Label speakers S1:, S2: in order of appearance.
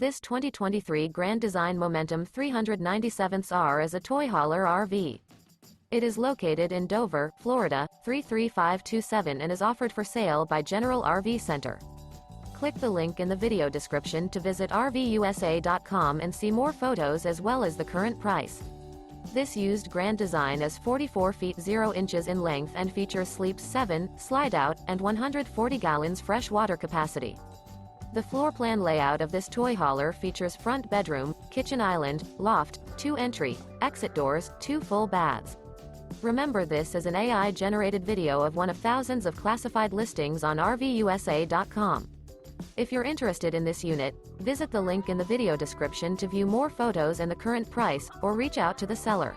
S1: This 2023 Grand Design Momentum 397R is a toy hauler RV. It is located in Dover, Florida, 33527 and is offered for sale by General RV Center. Click the link in the video description to visit RVUSA.com and see more photos as well as the current price. This used Grand Design is 44 feet 0 inches in length and features sleeps 7, Slideout, and 140 gallons fresh water capacity. The floor plan layout of this toy hauler features front bedroom, kitchen island, loft, 2 entry, exit doors, 2 full baths. Remember, this is an AI-generated video of one of thousands of classified listings on RVUSA.com. If you're interested in this unit, visit the link in the video description to view more photos and the current price, or reach out to the seller.